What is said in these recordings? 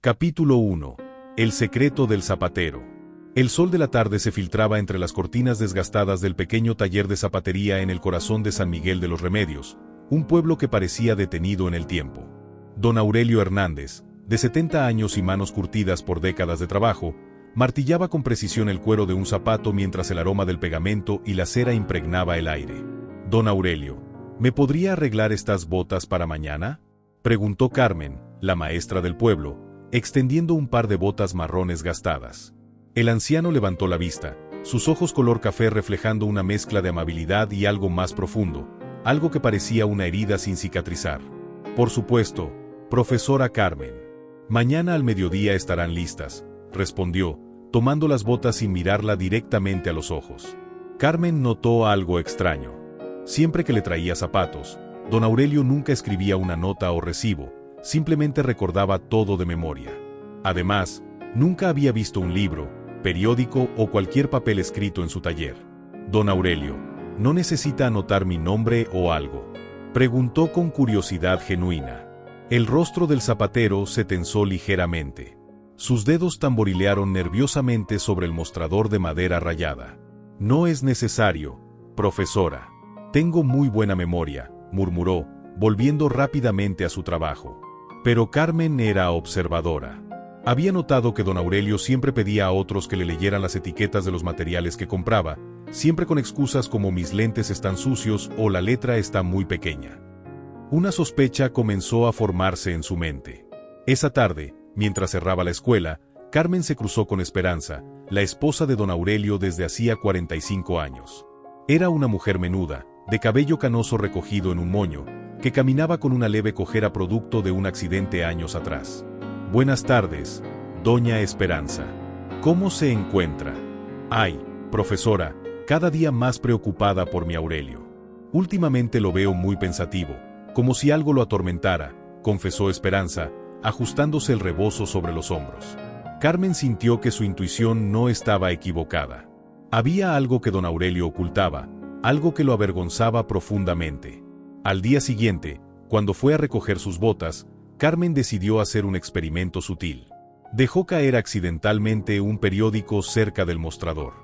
Capítulo 1. El secreto del zapatero. El sol de la tarde se filtraba entre las cortinas desgastadas del pequeño taller de zapatería en el corazón de San Miguel de los Remedios, un pueblo que parecía detenido en el tiempo. Don Aurelio Hernández, de 70 años y manos curtidas por décadas de trabajo, martillaba con precisión el cuero de un zapato mientras el aroma del pegamento y la cera impregnaba el aire. Don Aurelio, ¿me podría arreglar estas botas para mañana?, preguntó Carmen, la maestra del pueblo, extendiendo un par de botas marrones gastadas. El anciano levantó la vista, sus ojos color café reflejando una mezcla de amabilidad y algo más profundo, algo que parecía una herida sin cicatrizar. Por supuesto, profesora Carmen. Mañana al mediodía estarán listas, respondió, tomando las botas sin mirarla directamente a los ojos. Carmen notó algo extraño. Siempre que le traía zapatos, don Aurelio nunca escribía una nota o recibo, simplemente recordaba todo de memoria. Además, nunca había visto un libro, periódico o cualquier papel escrito en su taller. Don Aurelio, ¿no necesita anotar mi nombre o algo?, preguntó con curiosidad genuina. El rostro del zapatero se tensó ligeramente. Sus dedos tamborilearon nerviosamente sobre el mostrador de madera rayada. No es necesario, profesora. Tengo muy buena memoria, murmuró, volviendo rápidamente a su trabajo. Pero Carmen era observadora. Había notado que don Aurelio siempre pedía a otros que le leyeran las etiquetas de los materiales que compraba, siempre con excusas como mis lentes están sucios o la letra está muy pequeña. Una sospecha comenzó a formarse en su mente. Esa tarde, mientras cerraba la escuela, Carmen se cruzó con Esperanza, la esposa de don Aurelio desde hacía 45 años. Era una mujer menuda, de cabello canoso recogido en un moño, que caminaba con una leve cojera producto de un accidente años atrás. Buenas tardes, doña Esperanza. ¿Cómo se encuentra? Ay, profesora, cada día más preocupada por mi Aurelio. Últimamente lo veo muy pensativo, como si algo lo atormentara, confesó Esperanza, ajustándose el rebozo sobre los hombros. Carmen sintió que su intuición no estaba equivocada. Había algo que don Aurelio ocultaba, algo que lo avergonzaba profundamente. Al día siguiente, cuando fue a recoger sus botas, Carmen decidió hacer un experimento sutil. Dejó caer accidentalmente un periódico cerca del mostrador.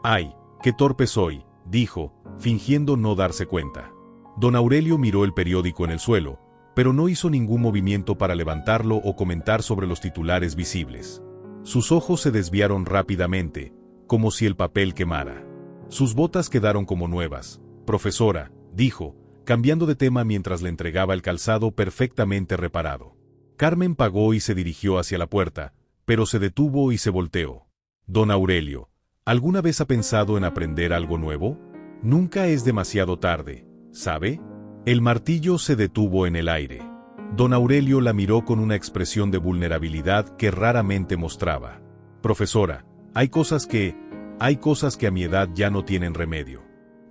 ¡Ay, qué torpe soy!, dijo, fingiendo no darse cuenta. Don Aurelio miró el periódico en el suelo, pero no hizo ningún movimiento para levantarlo o comentar sobre los titulares visibles. Sus ojos se desviaron rápidamente, como si el papel quemara. Sus botas quedaron como nuevas, profesora, dijo, cambiando de tema mientras le entregaba el calzado perfectamente reparado. Carmen pagó y se dirigió hacia la puerta, pero se detuvo y se volteó. Don Aurelio, ¿alguna vez ha pensado en aprender algo nuevo? Nunca es demasiado tarde, ¿sabe? El martillo se detuvo en el aire. Don Aurelio la miró con una expresión de vulnerabilidad que raramente mostraba. Profesora, hay cosas que a mi edad ya no tienen remedio.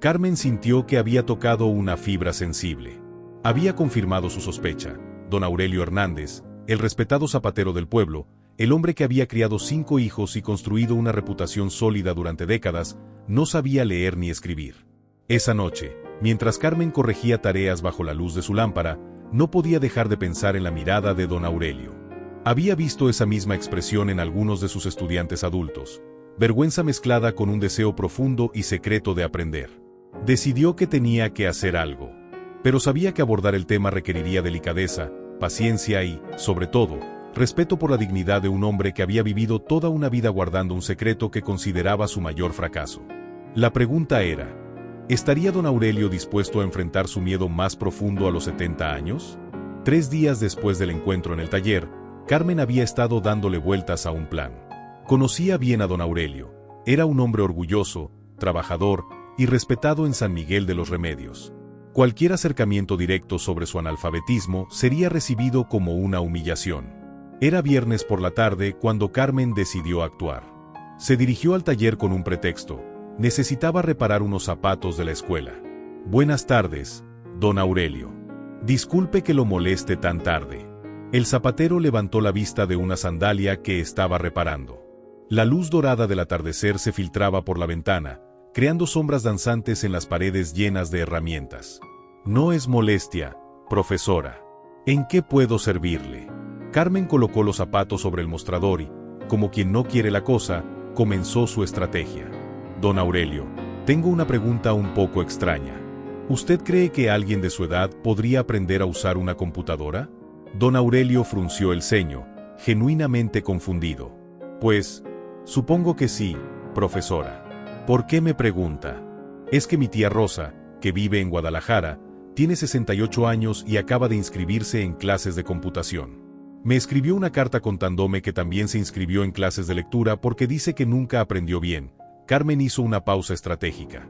Carmen sintió que había tocado una fibra sensible. Había confirmado su sospecha. Don Aurelio Hernández, el respetado zapatero del pueblo, el hombre que había criado 5 hijos y construido una reputación sólida durante décadas, no sabía leer ni escribir. Esa noche, mientras Carmen corregía tareas bajo la luz de su lámpara, no podía dejar de pensar en la mirada de don Aurelio. Había visto esa misma expresión en algunos de sus estudiantes adultos, vergüenza mezclada con un deseo profundo y secreto de aprender. Decidió que tenía que hacer algo, pero sabía que abordar el tema requeriría delicadeza, paciencia y, sobre todo, respeto por la dignidad de un hombre que había vivido toda una vida guardando un secreto que consideraba su mayor fracaso. La pregunta era, ¿estaría don Aurelio dispuesto a enfrentar su miedo más profundo a los 70 años? 3 días después del encuentro en el taller, Carmen había estado dándole vueltas a un plan. Conocía bien a don Aurelio, era un hombre orgulloso, trabajador y respetado en San Miguel de los Remedios. Cualquier acercamiento directo sobre su analfabetismo sería recibido como una humillación. Era viernes por la tarde cuando Carmen decidió actuar. Se dirigió al taller con un pretexto: necesitaba reparar unos zapatos de la escuela. Buenas tardes, don Aurelio. Disculpe que lo moleste tan tarde. El zapatero levantó la vista de una sandalia que estaba reparando. La luz dorada del atardecer se filtraba por la ventana, creando sombras danzantes en las paredes llenas de herramientas. No es molestia, profesora. ¿En qué puedo servirle? Carmen colocó los zapatos sobre el mostrador y, como quien no quiere la cosa, comenzó su estrategia. Don Aurelio, tengo una pregunta un poco extraña. ¿Usted cree que alguien de su edad podría aprender a usar una computadora? Don Aurelio frunció el ceño, genuinamente confundido. Pues, supongo que sí, profesora. ¿Por qué me pregunta? Es que mi tía Rosa, que vive en Guadalajara, tiene 68 años y acaba de inscribirse en clases de computación. Me escribió una carta contándome que también se inscribió en clases de lectura porque dice que nunca aprendió bien. Carmen hizo una pausa estratégica.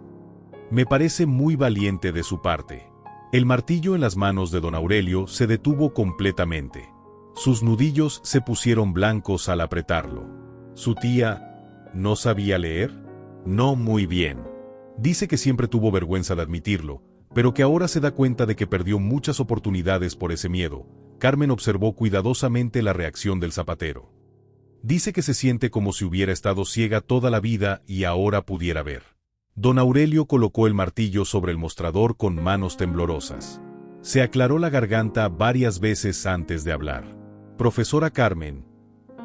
Me parece muy valiente de su parte. El martillo en las manos de don Aurelio se detuvo completamente. Sus nudillos se pusieron blancos al apretarlo. ¿Su tía no sabía leer? No muy bien. Dice que siempre tuvo vergüenza de admitirlo, pero que ahora se da cuenta de que perdió muchas oportunidades por ese miedo. Carmen observó cuidadosamente la reacción del zapatero. Dice que se siente como si hubiera estado ciega toda la vida y ahora pudiera ver. Don Aurelio colocó el martillo sobre el mostrador con manos temblorosas. Se aclaró la garganta varias veces antes de hablar. Profesora Carmen,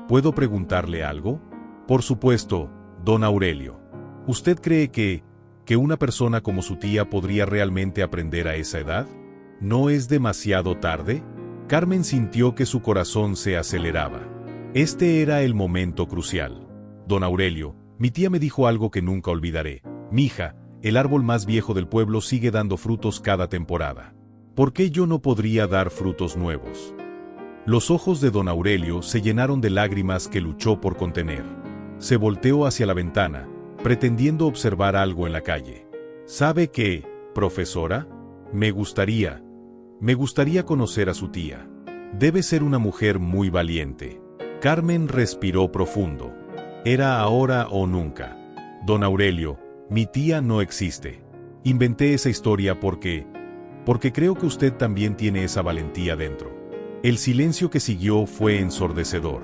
¿puedo preguntarle algo? Por supuesto, don Aurelio. ¿Usted cree que una persona como su tía podría realmente aprender a esa edad? ¿No es demasiado tarde? Carmen sintió que su corazón se aceleraba. Este era el momento crucial. Don Aurelio, mi tía me dijo algo que nunca olvidaré. Mija, el árbol más viejo del pueblo sigue dando frutos cada temporada. ¿Por qué yo no podría dar frutos nuevos? Los ojos de don Aurelio se llenaron de lágrimas que luchó por contener. Se volteó hacia la ventana, pretendiendo observar algo en la calle. ¿Sabe qué, profesora? Me gustaría conocer a su tía. Debe ser una mujer muy valiente. Carmen respiró profundo. Era ahora o nunca. Don Aurelio, mi tía no existe. Inventé esa historia porque creo que usted también tiene esa valentía dentro. El silencio que siguió fue ensordecedor.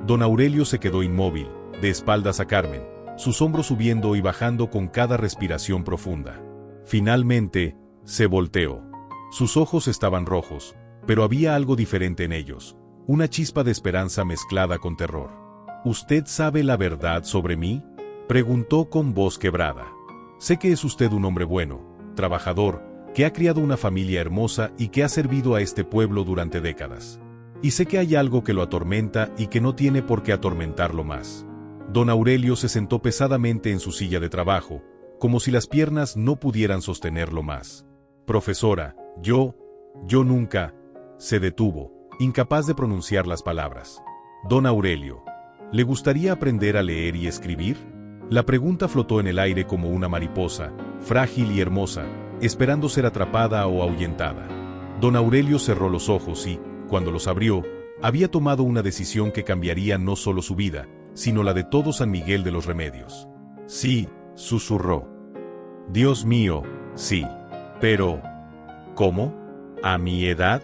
Don Aurelio se quedó inmóvil, de espaldas a Carmen, sus hombros subiendo y bajando con cada respiración profunda. Finalmente, se volteó. Sus ojos estaban rojos, pero había algo diferente en ellos, una chispa de esperanza mezclada con terror. ¿Usted sabe la verdad sobre mí?, preguntó con voz quebrada. Sé que es usted un hombre bueno, trabajador, que ha criado una familia hermosa y que ha servido a este pueblo durante décadas. Y sé que hay algo que lo atormenta y que no tiene por qué atormentarlo más. Don Aurelio se sentó pesadamente en su silla de trabajo, como si las piernas no pudieran sostenerlo más. Profesora, yo nunca... Se detuvo, incapaz de pronunciar las palabras. Don Aurelio, ¿le gustaría aprender a leer y escribir? La pregunta flotó en el aire como una mariposa, frágil y hermosa, esperando ser atrapada o ahuyentada. Don Aurelio cerró los ojos y, cuando los abrió, había tomado una decisión que cambiaría no solo su vida, sino la de todo San Miguel de los Remedios. Sí, susurró. Dios mío, sí. Pero, ¿cómo? ¿A mi edad?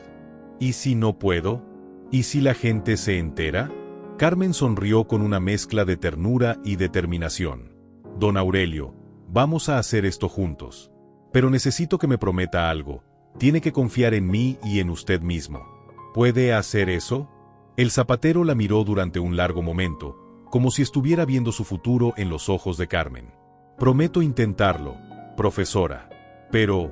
¿Y si no puedo? ¿Y si la gente se entera? Carmen sonrió con una mezcla de ternura y determinación. Don Aurelio, vamos a hacer esto juntos. Pero necesito que me prometa algo. Tiene que confiar en mí y en usted mismo. ¿Puede hacer eso? El zapatero la miró durante un largo momento, como si estuviera viendo su futuro en los ojos de Carmen. Prometo intentarlo, profesora. Pero,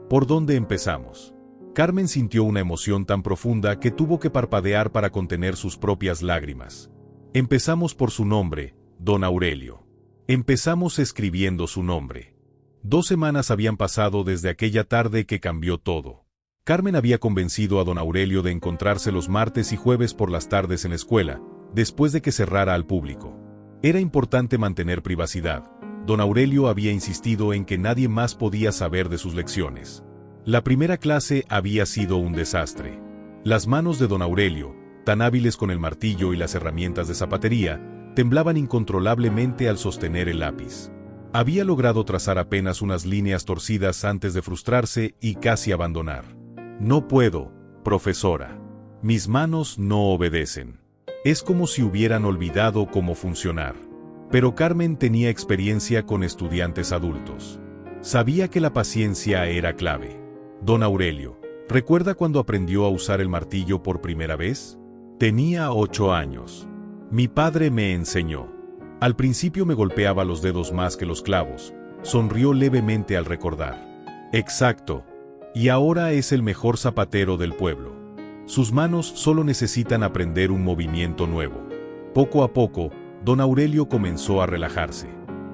¿por dónde empezamos? Carmen sintió una emoción tan profunda que tuvo que parpadear para contener sus propias lágrimas. Empezamos por su nombre, don Aurelio. Empezamos escribiendo su nombre. 2 semanas habían pasado desde aquella tarde que cambió todo. Carmen había convencido a don Aurelio de encontrarse los martes y jueves por las tardes en la escuela, después de que cerrara al público. Era importante mantener privacidad. Don Aurelio había insistido en que nadie más podía saber de sus lecciones. La primera clase había sido un desastre. Las manos de don Aurelio, tan hábiles con el martillo y las herramientas de zapatería, temblaban incontrolablemente al sostener el lápiz. Había logrado trazar apenas unas líneas torcidas antes de frustrarse y casi abandonar. No puedo, profesora. Mis manos no obedecen. Es como si hubieran olvidado cómo funcionar. Pero Carmen tenía experiencia con estudiantes adultos. Sabía que la paciencia era clave. Don Aurelio, ¿recuerda cuando aprendió a usar el martillo por primera vez? Tenía 8 años. Mi padre me enseñó. Al principio me golpeaba los dedos más que los clavos. Sonrió levemente al recordar. Exacto. Y ahora es el mejor zapatero del pueblo. Sus manos solo necesitan aprender un movimiento nuevo. Poco a poco, don Aurelio comenzó a relajarse.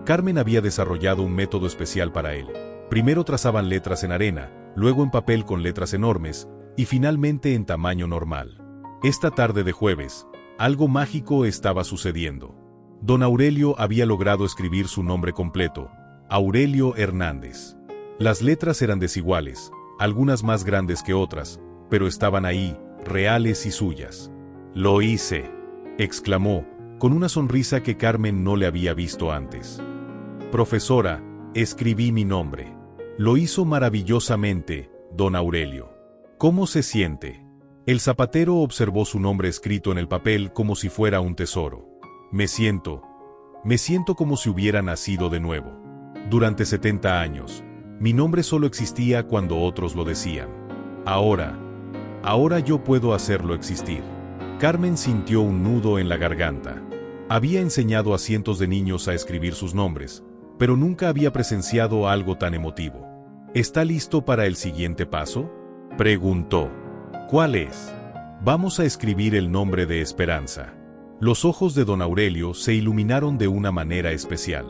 Carmen había desarrollado un método especial para él. Primero trazaban letras en arena, luego en papel con letras enormes, y finalmente en tamaño normal. Esta tarde de jueves, algo mágico estaba sucediendo. Don Aurelio había logrado escribir su nombre completo, Aurelio Hernández. Las letras eran desiguales, algunas más grandes que otras, pero estaban ahí, reales y suyas. «Lo hice», exclamó, con una sonrisa que Carmen no le había visto antes. «Profesora, escribí mi nombre». «Lo hizo maravillosamente, don Aurelio». «¿Cómo se siente?» El zapatero observó su nombre escrito en el papel como si fuera un tesoro. Me siento como si hubiera nacido de nuevo. Durante 70 años, mi nombre solo existía cuando otros lo decían. Ahora yo puedo hacerlo existir». Carmen sintió un nudo en la garganta. Había enseñado a cientos de niños a escribir sus nombres, pero nunca había presenciado algo tan emotivo. «¿Está listo para el siguiente paso?», preguntó. «¿Cuál es?». «Vamos a escribir el nombre de Esperanza». Los ojos de don Aurelio se iluminaron de una manera especial.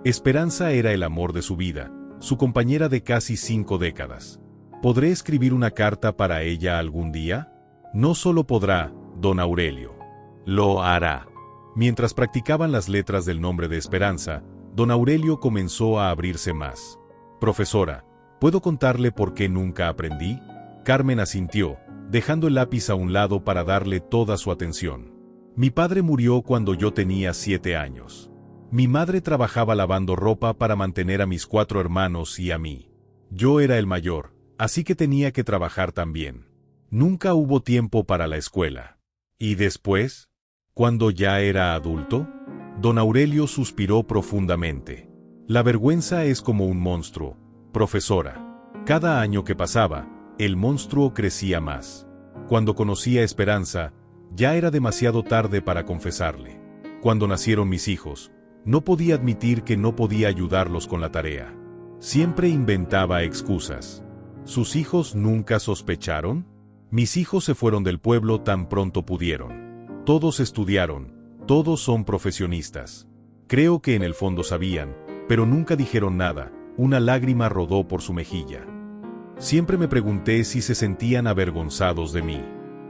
Esperanza era el amor de su vida, su compañera de casi 5 décadas. ¿Podré escribir una carta para ella algún día? No solo podrá, don Aurelio. Lo hará. Mientras practicaban las letras del nombre de Esperanza, don Aurelio comenzó a abrirse más. «Profesora, ¿puedo contarle por qué nunca aprendí?». Carmen asintió, dejando el lápiz a un lado para darle toda su atención. «Mi padre murió cuando yo tenía 7 años. Mi madre trabajaba lavando ropa para mantener a mis 4 hermanos y a mí. Yo era el mayor, así que tenía que trabajar también. Nunca hubo tiempo para la escuela». «¿Y después? ¿Cuando ya era adulto?». Don Aurelio suspiró profundamente. «La vergüenza es como un monstruo, profesora. Cada año que pasaba, el monstruo crecía más. Cuando conocí a Esperanza, ya era demasiado tarde para confesarle. Cuando nacieron mis hijos, no podía admitir que no podía ayudarlos con la tarea. Siempre inventaba excusas. ¿Sus hijos nunca sospecharon? Mis hijos se fueron del pueblo tan pronto pudieron. Todos estudiaron, todos son profesionistas. Creo que en el fondo sabían, pero nunca dijeron nada». Una lágrima rodó por su mejilla. «Siempre me pregunté si se sentían avergonzados de mí».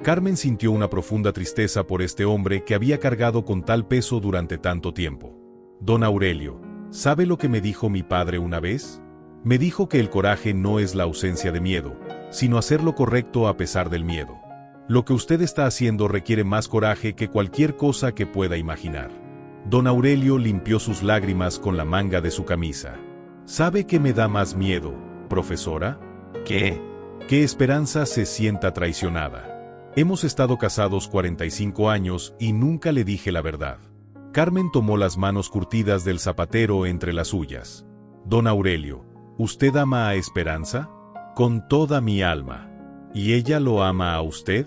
Carmen sintió una profunda tristeza por este hombre que había cargado con tal peso durante tanto tiempo. «Don Aurelio, ¿sabe lo que me dijo mi padre una vez? Me dijo que el coraje no es la ausencia de miedo, sino hacer lo correcto a pesar del miedo. Lo que usted está haciendo requiere más coraje que cualquier cosa que pueda imaginar». Don Aurelio limpió sus lágrimas con la manga de su camisa. «¿Sabe qué me da más miedo, profesora?». «¿Qué?». «Que Esperanza se sienta traicionada. Hemos estado casados 45 años y nunca le dije la verdad». Carmen tomó las manos curtidas del zapatero entre las suyas. «Don Aurelio, ¿usted ama a Esperanza?». «Con toda mi alma». «¿Y ella lo ama a usted?».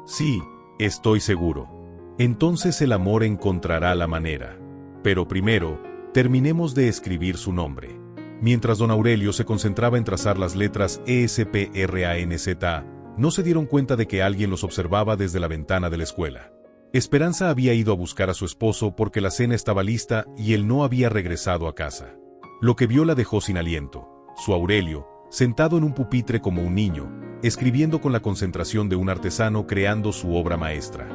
«Sí, estoy seguro». «Entonces el amor encontrará la manera. Pero primero, terminemos de escribir su nombre». Mientras don Aurelio se concentraba en trazar las letras ESPRANZA, no se dieron cuenta de que alguien los observaba desde la ventana de la escuela. Esperanza había ido a buscar a su esposo porque la cena estaba lista y él no había regresado a casa. Lo que vio la dejó sin aliento. Su Aurelio, sentado en un pupitre como un niño, escribiendo con la concentración de un artesano creando su obra maestra.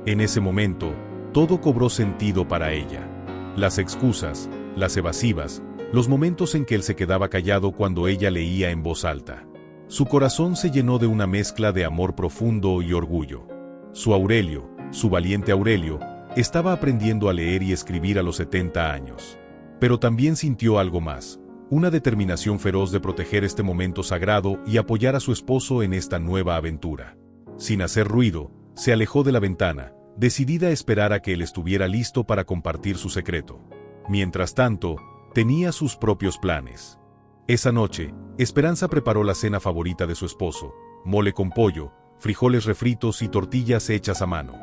En ese momento, todo cobró sentido para ella. Las excusas, las evasivas, los momentos en que él se quedaba callado cuando ella leía en voz alta. Su corazón se llenó de una mezcla de amor profundo y orgullo. Su Aurelio, su valiente Aurelio, estaba aprendiendo a leer y escribir a los 70 años. Pero también sintió algo más, una determinación feroz de proteger este momento sagrado y apoyar a su esposo en esta nueva aventura. Sin hacer ruido, se alejó de la ventana, decidida a esperar a que él estuviera listo para compartir su secreto. Mientras tanto, tenía sus propios planes. Esa noche, Esperanza preparó la cena favorita de su esposo, mole con pollo, frijoles refritos y tortillas hechas a mano.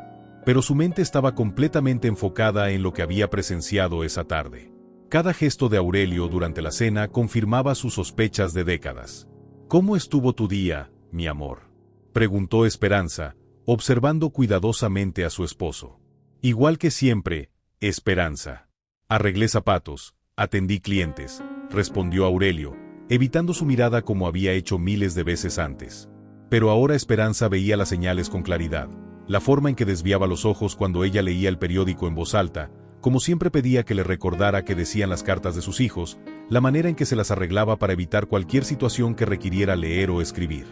pero su mente estaba completamente enfocada en lo que había presenciado esa tarde. Cada gesto de Aurelio durante la cena confirmaba sus sospechas de décadas. «¿Cómo estuvo tu día, mi amor?», preguntó Esperanza, observando cuidadosamente a su esposo. «Igual que siempre, Esperanza. Arreglé zapatos, atendí clientes», respondió Aurelio, evitando su mirada como había hecho miles de veces antes. Pero ahora Esperanza veía las señales con claridad, la forma en que desviaba los ojos cuando ella leía el periódico en voz alta, como siempre pedía que le recordara qué decían las cartas de sus hijos, la manera en que se las arreglaba para evitar cualquier situación que requiriera leer o escribir.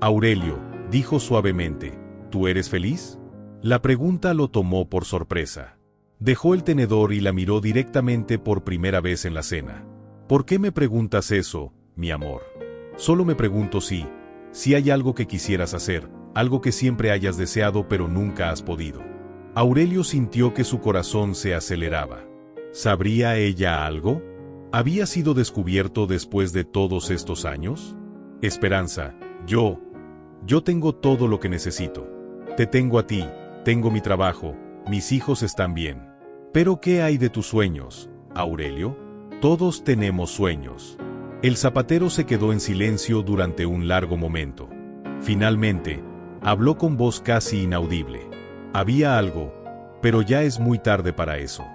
«Aurelio», dijo suavemente, «¿tú eres feliz?». La pregunta lo tomó por sorpresa. Dejó el tenedor y la miró directamente por primera vez en la cena. «¿Por qué me preguntas eso, mi amor?». «Solo me pregunto si hay algo que quisieras hacer, algo que siempre hayas deseado pero nunca has podido». Aurelio sintió que su corazón se aceleraba. ¿Sabría ella algo? ¿Había sido descubierto después de todos estos años? «Esperanza, yo tengo todo lo que necesito. Te tengo a ti, tengo mi trabajo, mis hijos están bien. Pero ¿qué hay de tus sueños, Aurelio?». «Todos tenemos sueños». El zapatero se quedó en silencio durante un largo momento. Finalmente, habló con voz casi inaudible. «Había algo, pero ya es muy tarde para eso».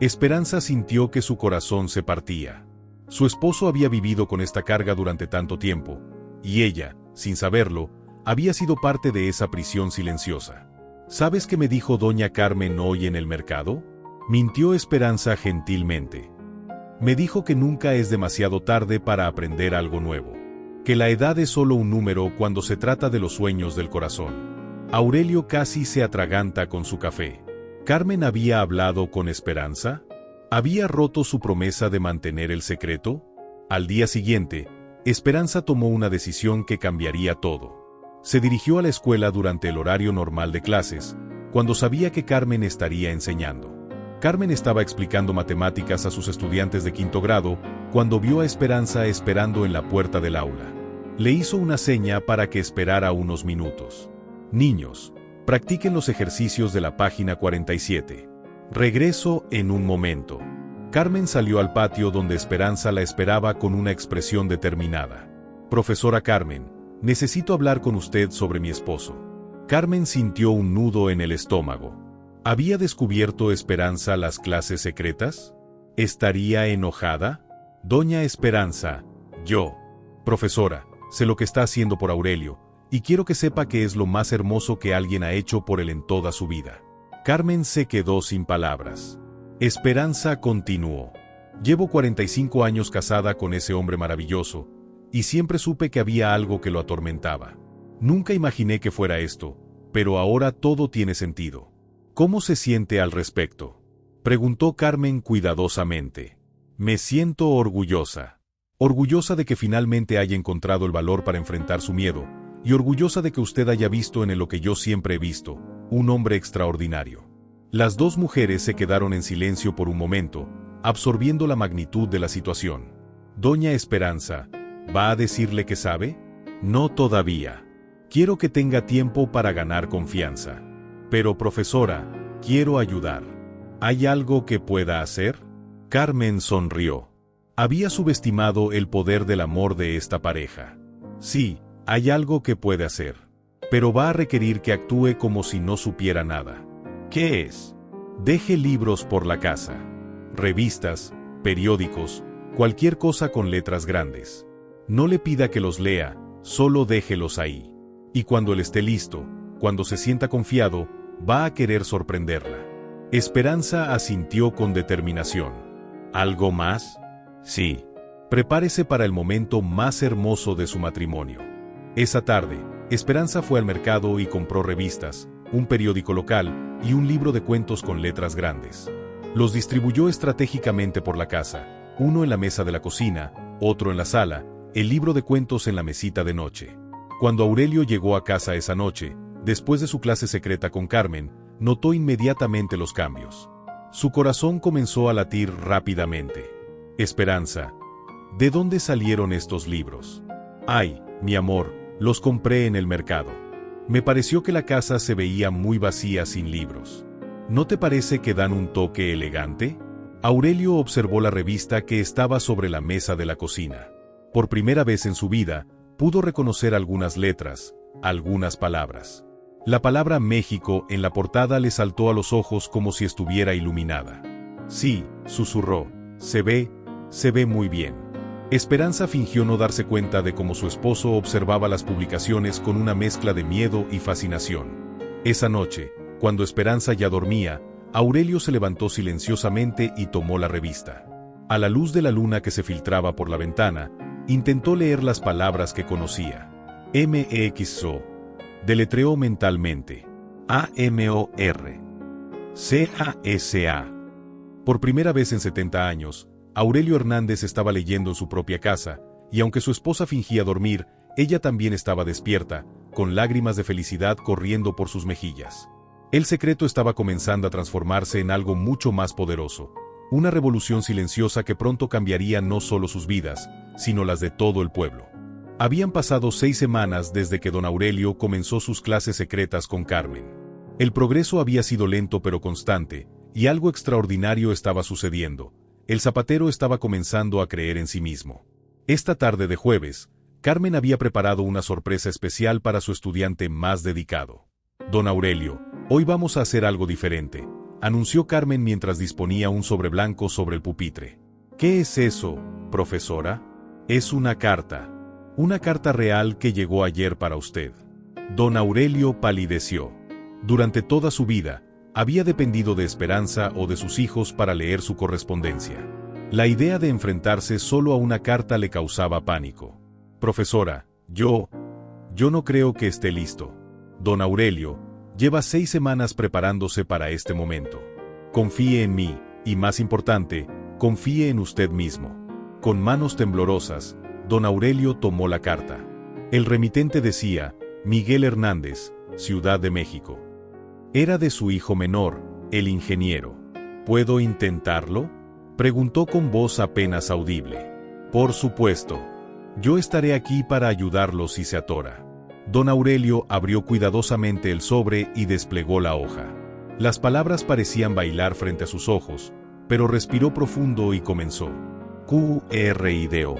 Esperanza sintió que su corazón se partía. Su esposo había vivido con esta carga durante tanto tiempo, y ella, sin saberlo, había sido parte de esa prisión silenciosa. «¿Sabes qué me dijo doña Carmen hoy en el mercado?», mintió Esperanza gentilmente. «Me dijo que nunca es demasiado tarde para aprender algo nuevo. Que la edad es solo un número cuando se trata de los sueños del corazón». Aurelio casi se atraganta con su café. ¿Carmen había hablado con Esperanza? ¿Había roto su promesa de mantener el secreto? Al día siguiente, Esperanza tomó una decisión que cambiaría todo. Se dirigió a la escuela durante el horario normal de clases, cuando sabía que Carmen estaría enseñando. Carmen estaba explicando matemáticas a sus estudiantes de quinto grado cuando vio a Esperanza esperando en la puerta del aula. Le hizo una seña para que esperara unos minutos. «Niños, practiquen los ejercicios de la página 47. Regreso en un momento». Carmen salió al patio donde Esperanza la esperaba con una expresión determinada. «Profesora Carmen, necesito hablar con usted sobre mi esposo». Carmen sintió un nudo en el estómago. ¿Había descubierto Esperanza las clases secretas? ¿Estaría enojada? «Doña Esperanza, profesora, sé lo que está haciendo por Aurelio, y quiero que sepa que es lo más hermoso que alguien ha hecho por él en toda su vida». Carmen se quedó sin palabras. Esperanza continuó. «Llevo 45 años casada con ese hombre maravilloso, y siempre supe que había algo que lo atormentaba. Nunca imaginé que fuera esto, pero ahora todo tiene sentido». «¿Cómo se siente al respecto?», preguntó Carmen cuidadosamente. «Me siento orgullosa. Orgullosa de que finalmente haya encontrado el valor para enfrentar su miedo, y orgullosa de que usted haya visto en lo que yo siempre he visto, un hombre extraordinario». Las dos mujeres se quedaron en silencio por un momento, absorbiendo la magnitud de la situación. «Doña Esperanza, ¿va a decirle que sabe?». «No todavía. Quiero que tenga tiempo para ganar confianza. Pero profesora, quiero ayudar. ¿Hay algo que pueda hacer?». Carmen sonrió. Había subestimado el poder del amor de esta pareja. «Sí, hay algo que puede hacer. Pero va a requerir que actúe como si no supiera nada». «¿Qué es?». «Deje libros por la casa. Revistas, periódicos, cualquier cosa con letras grandes. No le pida que los lea, solo déjelos ahí. Y cuando él esté listo, cuando se sienta confiado, va a querer sorprenderla». Esperanza asintió con determinación. «¿Algo más?». «Sí. Prepárese para el momento más hermoso de su matrimonio». Esa tarde, Esperanza fue al mercado y compró revistas, un periódico local y un libro de cuentos con letras grandes. Los distribuyó estratégicamente por la casa, uno en la mesa de la cocina, otro en la sala, el libro de cuentos en la mesita de noche. Cuando Aurelio llegó a casa esa noche, después de su clase secreta con Carmen, notó inmediatamente los cambios. Su corazón comenzó a latir rápidamente. «Esperanza, ¿de dónde salieron estos libros?». «Ay, mi amor, los compré en el mercado». Me pareció que la casa se veía muy vacía sin libros. ¿No te parece que dan un toque elegante? Aurelio observó la revista que estaba sobre la mesa de la cocina. Por primera vez en su vida, pudo reconocer algunas letras, algunas palabras. La palabra México en la portada le saltó a los ojos como si estuviera iluminada. Sí, susurró, se ve muy bien. Esperanza fingió no darse cuenta de cómo su esposo observaba las publicaciones con una mezcla de miedo y fascinación. Esa noche, cuando Esperanza ya dormía, Aurelio se levantó silenciosamente y tomó la revista. A la luz de la luna que se filtraba por la ventana, intentó leer las palabras que conocía. MXO. Deletreó mentalmente. AMOR. CASA. Por primera vez en 70 años, Aurelio Hernández estaba leyendo en su propia casa, y aunque su esposa fingía dormir, ella también estaba despierta, con lágrimas de felicidad corriendo por sus mejillas. El secreto estaba comenzando a transformarse en algo mucho más poderoso, una revolución silenciosa que pronto cambiaría no solo sus vidas, sino las de todo el pueblo. Habían pasado 6 semanas desde que don Aurelio comenzó sus clases secretas con Carmen. El progreso había sido lento pero constante, y algo extraordinario estaba sucediendo. El zapatero estaba comenzando a creer en sí mismo. Esta tarde de jueves, Carmen había preparado una sorpresa especial para su estudiante más dedicado. Don Aurelio, hoy vamos a hacer algo diferente, anunció Carmen mientras disponía un sobre blanco sobre el pupitre. ¿Qué es eso, profesora? Es una carta. Una carta real que llegó ayer para usted. Don Aurelio palideció. Durante toda su vida, había dependido de Esperanza o de sus hijos para leer su correspondencia. La idea de enfrentarse solo a una carta le causaba pánico. Profesora, yo no creo que esté listo. Don Aurelio lleva 6 semanas preparándose para este momento. Confíe en mí, y más importante, confíe en usted mismo. Con manos temblorosas, don Aurelio tomó la carta. El remitente decía, Miguel Hernández, Ciudad de México. Era de su hijo menor, el ingeniero. ¿Puedo intentarlo?, preguntó con voz apenas audible. Por supuesto. Yo estaré aquí para ayudarlo si se atora. Don Aurelio abrió cuidadosamente el sobre y desplegó la hoja. Las palabras parecían bailar frente a sus ojos, pero respiró profundo y comenzó. QRIDO.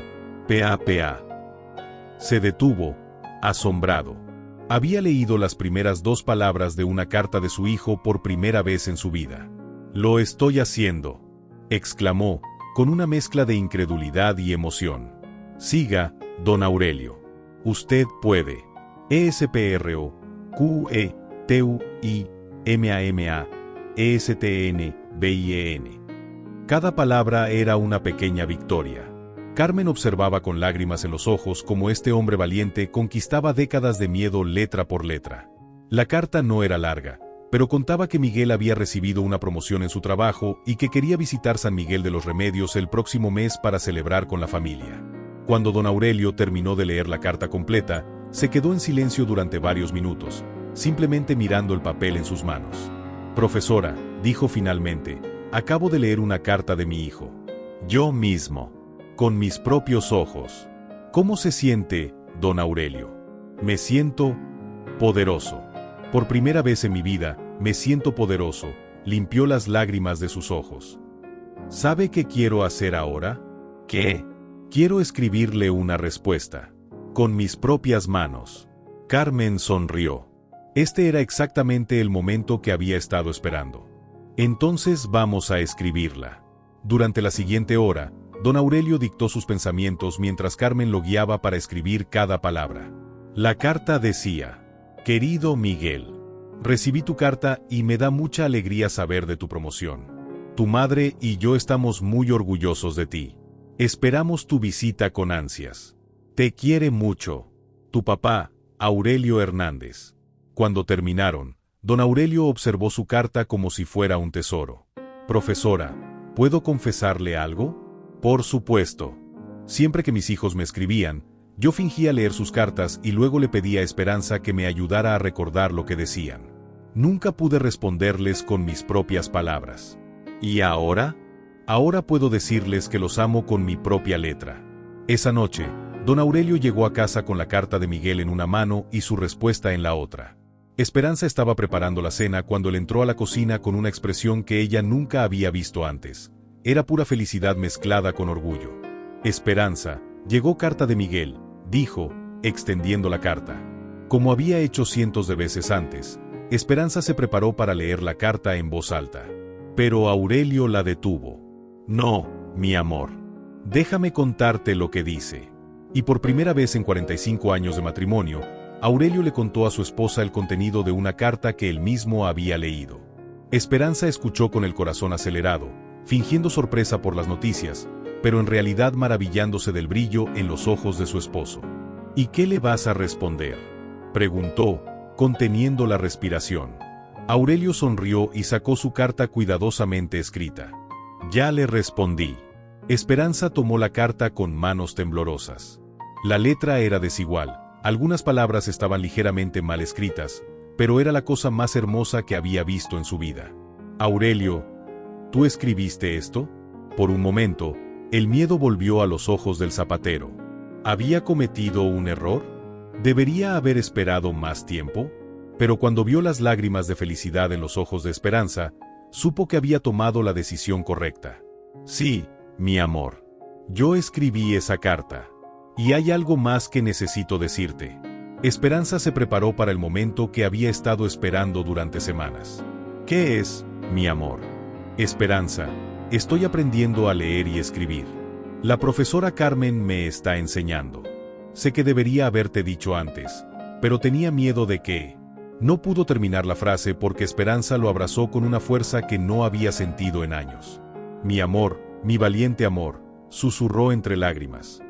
PAPA. Se detuvo, asombrado. Había leído las primeras 2 palabras de una carta de su hijo por primera vez en su vida. «Lo estoy haciendo», exclamó, con una mezcla de incredulidad y emoción. «Siga, don Aurelio. Usted puede. ESPRO, QE, TUI, MAMA, ESTN, BIEN». Cada palabra era una pequeña victoria. Carmen observaba con lágrimas en los ojos cómo este hombre valiente conquistaba décadas de miedo letra por letra. La carta no era larga, pero contaba que Miguel había recibido una promoción en su trabajo y que quería visitar San Miguel de los Remedios el próximo mes para celebrar con la familia. Cuando don Aurelio terminó de leer la carta completa, se quedó en silencio durante varios minutos, simplemente mirando el papel en sus manos. «Profesora», dijo finalmente, «acabo de leer una carta de mi hijo. Yo mismo. Con mis propios ojos. ¿Cómo se siente, don Aurelio?» «Me siento poderoso. Por primera vez en mi vida, me siento poderoso», limpió las lágrimas de sus ojos. «¿Sabe qué quiero hacer ahora?» «¿Qué?» «Quiero escribirle una respuesta. Con mis propias manos». Carmen sonrió. Este era exactamente el momento que había estado esperando. «Entonces vamos a escribirla». Durante la siguiente hora, don Aurelio dictó sus pensamientos mientras Carmen lo guiaba para escribir cada palabra. La carta decía: «Querido Miguel, recibí tu carta y me da mucha alegría saber de tu promoción. Tu madre y yo estamos muy orgullosos de ti. Esperamos tu visita con ansias. Te quiere mucho. Tu papá, Aurelio Hernández». Cuando terminaron, don Aurelio observó su carta como si fuera un tesoro. «Profesora, ¿puedo confesarle algo?» «Por supuesto. Siempre que mis hijos me escribían, yo fingía leer sus cartas y luego le pedía a Esperanza que me ayudara a recordar lo que decían. Nunca pude responderles con mis propias palabras. ¿Y ahora? Ahora puedo decirles que los amo con mi propia letra». Esa noche, Don Aurelio llegó a casa con la carta de Miguel en una mano y su respuesta en la otra. Esperanza estaba preparando la cena cuando él entró a la cocina con una expresión que ella nunca había visto antes. Era pura felicidad mezclada con orgullo. Esperanza, llegó carta de Miguel, dijo, extendiendo la carta. Como había hecho cientos de veces antes, Esperanza se preparó para leer la carta en voz alta. Pero Aurelio la detuvo. No, mi amor. Déjame contarte lo que dice. Y por primera vez en 45 años de matrimonio, Aurelio le contó a su esposa el contenido de una carta que él mismo había leído. Esperanza escuchó con el corazón acelerado, fingiendo sorpresa por las noticias, pero en realidad maravillándose del brillo en los ojos de su esposo. ¿Y qué le vas a responder?, preguntó, conteniendo la respiración. Aurelio sonrió y sacó su carta cuidadosamente escrita. Ya le respondí. Esperanza tomó la carta con manos temblorosas. La letra era desigual, algunas palabras estaban ligeramente mal escritas, pero era la cosa más hermosa que había visto en su vida. Aurelio, ¿tú escribiste esto? Por un momento, el miedo volvió a los ojos del zapatero. ¿Había cometido un error? ¿Debería haber esperado más tiempo? Pero cuando vio las lágrimas de felicidad en los ojos de Esperanza, supo que había tomado la decisión correcta. Sí, mi amor. Yo escribí esa carta. Y hay algo más que necesito decirte. Esperanza se preparó para el momento que había estado esperando durante semanas. ¿Qué es, mi amor? Esperanza, estoy aprendiendo a leer y escribir. La profesora Carmen me está enseñando. Sé que debería haberte dicho antes, pero tenía miedo de que... No pudo terminar la frase porque Esperanza lo abrazó con una fuerza que no había sentido en años. Mi amor, mi valiente amor, susurró entre lágrimas.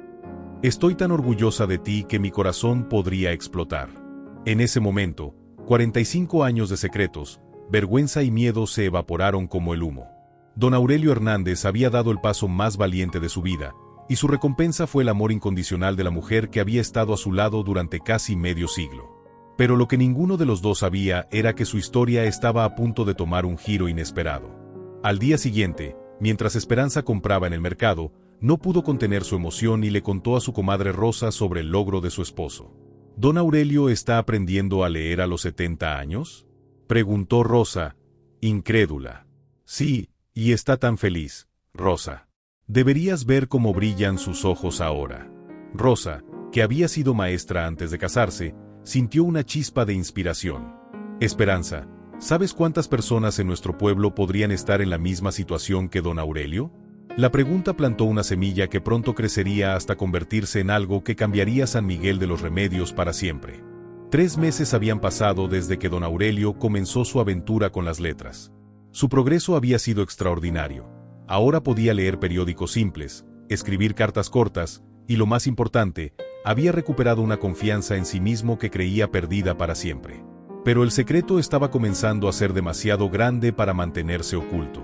Estoy tan orgullosa de ti que mi corazón podría explotar. En ese momento, 45 años de secretos, vergüenza y miedo se evaporaron como el humo. Don Aurelio Hernández había dado el paso más valiente de su vida, y su recompensa fue el amor incondicional de la mujer que había estado a su lado durante casi medio siglo. Pero lo que ninguno de los dos sabía era que su historia estaba a punto de tomar un giro inesperado. Al día siguiente, mientras Esperanza compraba en el mercado, no pudo contener su emoción y le contó a su comadre Rosa sobre el logro de su esposo. ¿Don Aurelio está aprendiendo a leer a los 70 años? Preguntó Rosa, incrédula. Sí, y está tan feliz, Rosa. Deberías ver cómo brillan sus ojos ahora. Rosa, que había sido maestra antes de casarse, sintió una chispa de inspiración. Esperanza, ¿sabes cuántas personas en nuestro pueblo podrían estar en la misma situación que don Aurelio? La pregunta plantó una semilla que pronto crecería hasta convertirse en algo que cambiaría San Miguel de los Remedios para siempre. 3 meses habían pasado desde que don Aurelio comenzó su aventura con las letras. Su progreso había sido extraordinario. Ahora podía leer periódicos simples, escribir cartas cortas, y lo más importante, había recuperado una confianza en sí mismo que creía perdida para siempre. Pero el secreto estaba comenzando a ser demasiado grande para mantenerse oculto.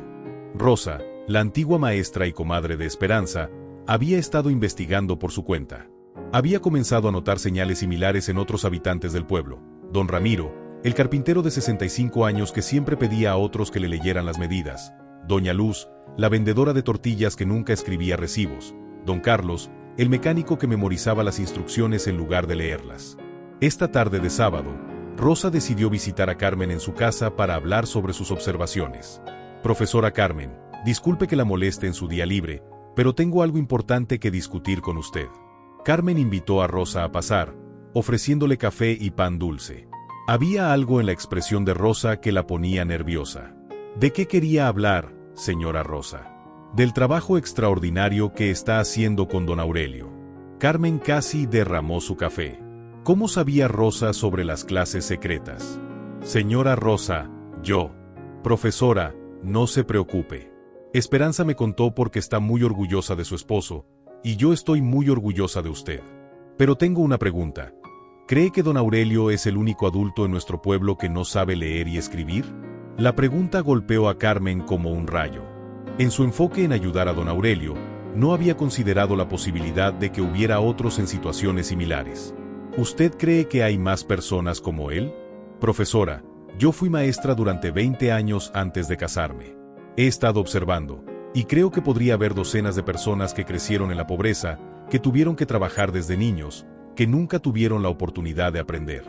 Rosa, la antigua maestra y comadre de Esperanza, había estado investigando por su cuenta. Había comenzado a notar señales similares en otros habitantes del pueblo. Don Ramiro, el carpintero de 65 años que siempre pedía a otros que le leyeran las medidas. Doña Luz, la vendedora de tortillas que nunca escribía recibos. Don Carlos, el mecánico que memorizaba las instrucciones en lugar de leerlas. Esta tarde de sábado, Rosa decidió visitar a Carmen en su casa para hablar sobre sus observaciones. Profesora Carmen, disculpe que la moleste en su día libre, pero tengo algo importante que discutir con usted. Carmen invitó a Rosa a pasar, ofreciéndole café y pan dulce. Había algo en la expresión de Rosa que la ponía nerviosa. ¿De qué quería hablar, señora Rosa? Del trabajo extraordinario que está haciendo con don Aurelio. Carmen casi derramó su café. ¿Cómo sabía Rosa sobre las clases secretas? Señora Rosa, yo. Profesora, no se preocupe. Esperanza me contó porque está muy orgullosa de su esposo, y yo estoy muy orgullosa de usted. Pero tengo una pregunta. ¿Cree que don Aurelio es el único adulto en nuestro pueblo que no sabe leer y escribir? La pregunta golpeó a Carmen como un rayo. En su enfoque en ayudar a don Aurelio, no había considerado la posibilidad de que hubiera otros en situaciones similares. ¿Usted cree que hay más personas como él? Profesora, yo fui maestra durante 20 años antes de casarme. He estado observando, y creo que podría haber docenas de personas que crecieron en la pobreza, que tuvieron que trabajar desde niños, que nunca tuvieron la oportunidad de aprender.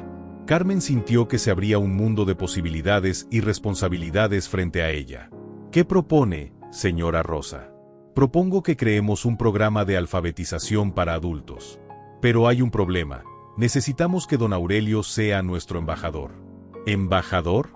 Carmen sintió que se abría un mundo de posibilidades y responsabilidades frente a ella. ¿Qué propone, señora Rosa? Propongo que creemos un programa de alfabetización para adultos. Pero hay un problema. Necesitamos que don Aurelio sea nuestro embajador. ¿Embajador?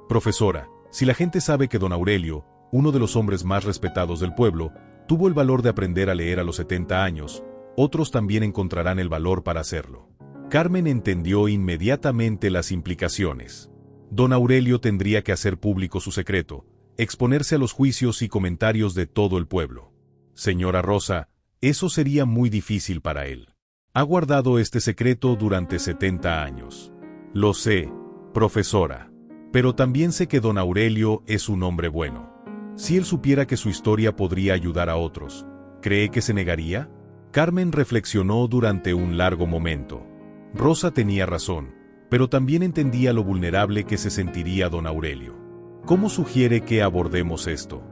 Profesora, si la gente sabe que don Aurelio, uno de los hombres más respetados del pueblo, tuvo el valor de aprender a leer a los 70 años, otros también encontrarán el valor para hacerlo. Carmen entendió inmediatamente las implicaciones. Don Aurelio tendría que hacer público su secreto, exponerse a los juicios y comentarios de todo el pueblo. Señora Rosa, eso sería muy difícil para él. Ha guardado este secreto durante 70 años. Lo sé, profesora. Pero también sé que don Aurelio es un hombre bueno. Si él supiera que su historia podría ayudar a otros, ¿cree que se negaría? Carmen reflexionó durante un largo momento. Rosa tenía razón, pero también entendía lo vulnerable que se sentiría don Aurelio. ¿Cómo sugiere que abordemos esto?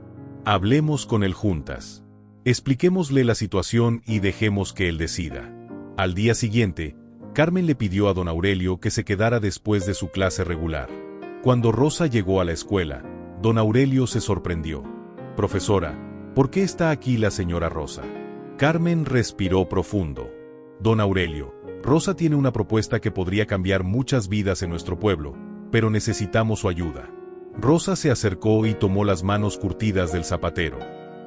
Hablemos con él juntas. Expliquémosle la situación y dejemos que él decida. Al día siguiente, Carmen le pidió a don Aurelio que se quedara después de su clase regular. Cuando Rosa llegó a la escuela, don Aurelio se sorprendió. Profesora, ¿por qué está aquí la señora Rosa? Carmen respiró profundo. Don Aurelio, Rosa tiene una propuesta que podría cambiar muchas vidas en nuestro pueblo, pero necesitamos su ayuda. Rosa se acercó y tomó las manos curtidas del zapatero.